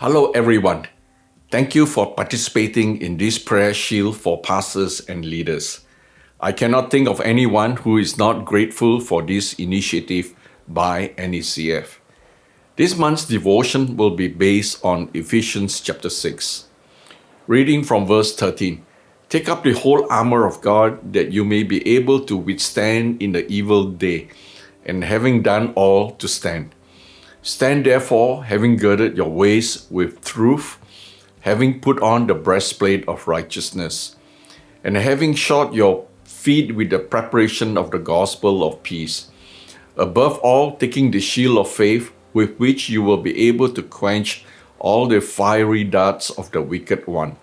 Hello, everyone. Thank you for participating in this prayer shield for pastors and leaders. I cannot think of anyone who is not grateful for this initiative by NECF. This month's devotion will be based on Ephesians chapter 6. Reading from verse 13. Take up the whole armor of God that you may be able to withstand in the evil day, and having done all, to stand. Stand therefore, having girded your waist with truth, having put on the breastplate of righteousness, and having shod your feet with the preparation of the gospel of peace. Above all, taking the shield of faith, with which you will be able to quench all the fiery darts of the wicked one.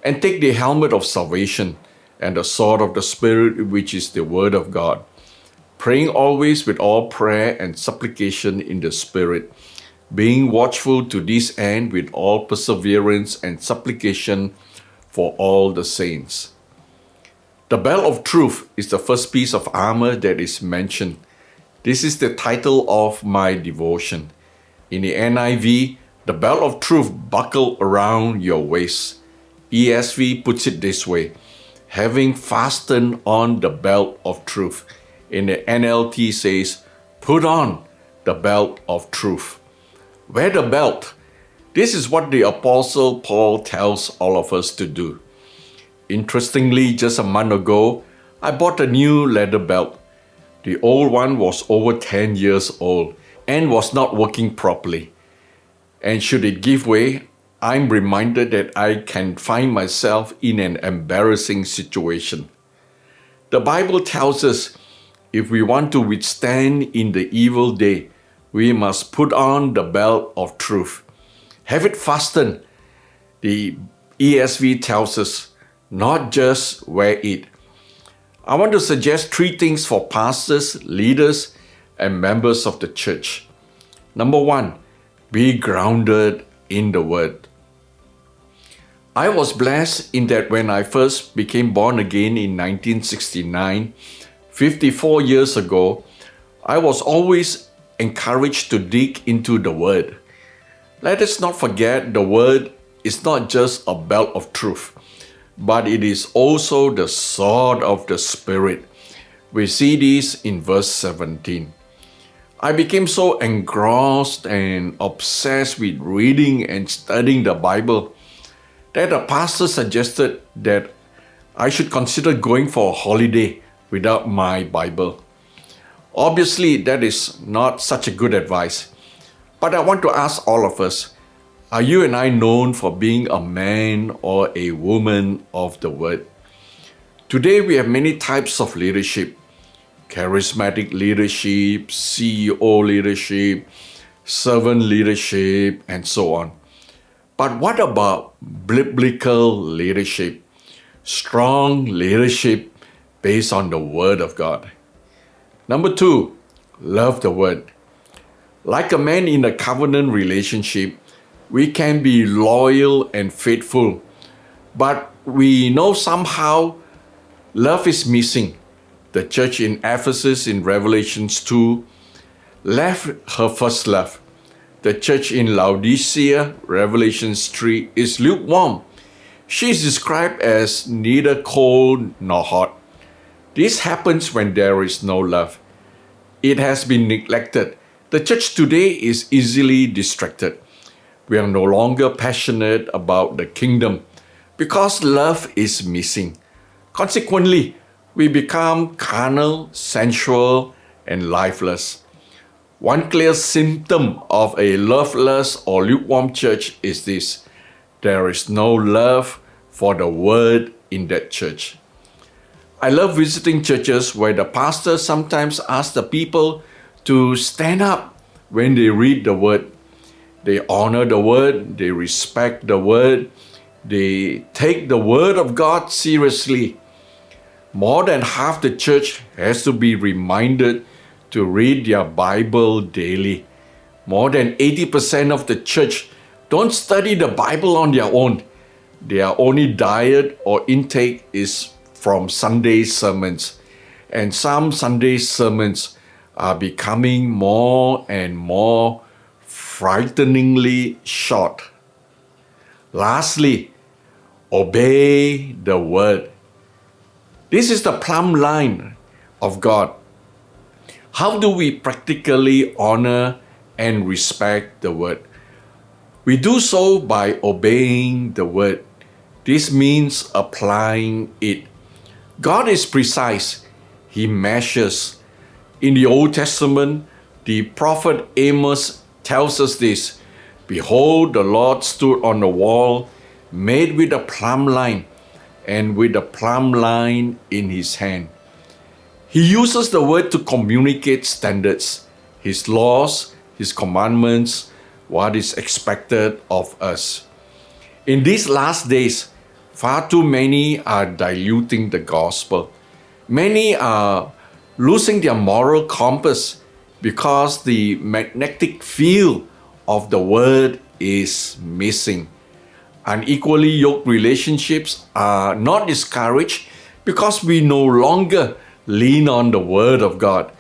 And take the helmet of salvation, and the sword of the Spirit, which is the word of God, praying always with all prayer and supplication in the Spirit, being watchful to this end with all perseverance and supplication for all the saints. The belt of truth is the first piece of armor that is mentioned. This is the title of my devotion. In the NIV, the belt of truth buckled around your waist. ESV puts it this way: having fastened on the belt of truth. In the NLT says, put on the belt of truth. Wear the belt. This is what the Apostle Paul tells all of us to do. Interestingly, just a month ago, I bought a new leather belt. The old one was over 10 years old and was not working properly. And should it give way, I'm reminded that I can find myself in an embarrassing situation. The Bible tells us if we want to withstand in the evil day, we must put on the belt of truth. Have it fastened. The ESV tells us, not just wear it. I want to suggest 3 things for pastors, leaders, and members of the church. Number 1, be grounded in the Word. I was blessed in that when I first became born again in 1969, 54 years ago, I was always encouraged to dig into the Word. Let us not forget the Word is not just a belt of truth, but it is also the sword of the Spirit. We see this in verse 17. I became so engrossed and obsessed with reading and studying the Bible that a pastor suggested that I should consider going for a holiday without my Bible. Obviously, that is not such a good advice. But I want to ask all of us, are you and I known for being a man or a woman of the Word? Today, we have many types of leadership: charismatic leadership, CEO leadership, servant leadership, and so on. But what about biblical leadership? Strong leadership based on the Word of God. Number 2, love the Word. Like a man in a covenant relationship, we can be loyal and faithful, but we know somehow love is missing. The church in Ephesus in Revelations 2 left her first love. The church in Laodicea, Revelations 3, is lukewarm. She is described as neither cold nor hot. This happens when there is no love. It has been neglected. The church today is easily distracted. We are no longer passionate about the kingdom because love is missing. Consequently, we become carnal, sensual, and lifeless. One clear symptom of a loveless or lukewarm church is this: there is no love for the Word in that church. I love visiting churches where the pastor sometimes asks the people to stand up when they read the Word. They honor the Word, they respect the Word, they take the Word of God seriously. More than half the church has to be reminded to read their Bible daily. More than 80% of the church don't study the Bible on their own. Their only diet or intake is from Sunday sermons. And some Sunday sermons are becoming more and more frighteningly short. Lastly, obey the word. This is the plumb line of God. How do we practically honor and respect the word? We do so by obeying the word. This means applying it. God is precise. He measures. In the Old Testament, the prophet Amos tells us this. Behold, the Lord stood on the wall, made with a plumb line, and with a plumb line in his hand. He uses the word to communicate standards, his laws, his commandments, what is expected of us. In these last days, far too many are diluting the gospel. Many are losing their moral compass because the magnetic field of the word is missing. Unequally yoked relationships are not discouraged because we no longer lean on the word of God.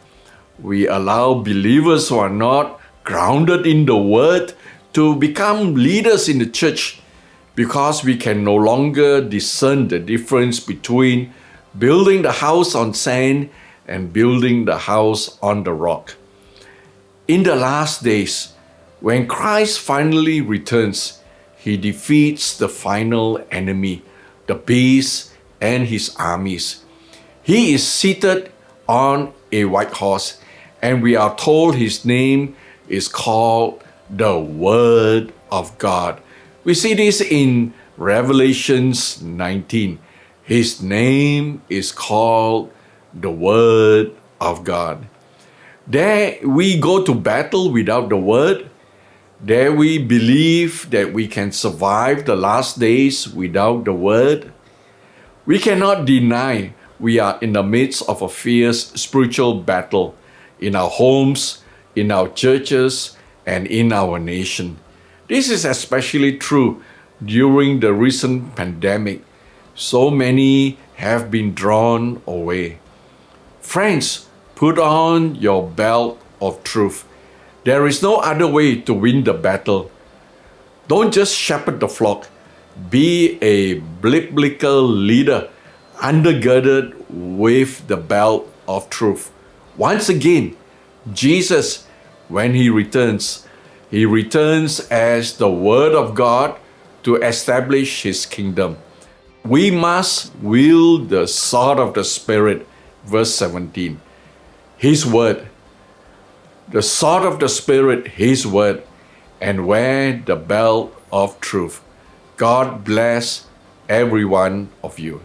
We allow believers who are not grounded in the word to become leaders in the church because we can no longer discern the difference between building the house on sand and building the house on the rock. In the last days, when Christ finally returns, he defeats the final enemy, the beast and his armies. He is seated on a white horse, and we are told his name is called the Word of God. We see this in Revelations 19. His name is called the Word of God. Dare we go to battle without the Word? Dare we believe that we can survive the last days without the Word? We cannot deny we are in the midst of a fierce spiritual battle in our homes, in our churches, and in our nation. This is especially true during the recent pandemic. So many have been drawn away. Friends, put on your belt of truth. There is no other way to win the battle. Don't just shepherd the flock. Be a biblical leader, undergirded with the belt of truth. Once again, Jesus, when he returns as the Word of God to establish his kingdom. We must wield the sword of the Spirit, verse 17. His word. The sword of the Spirit, his word, and wear the belt of truth. God bless every one of you.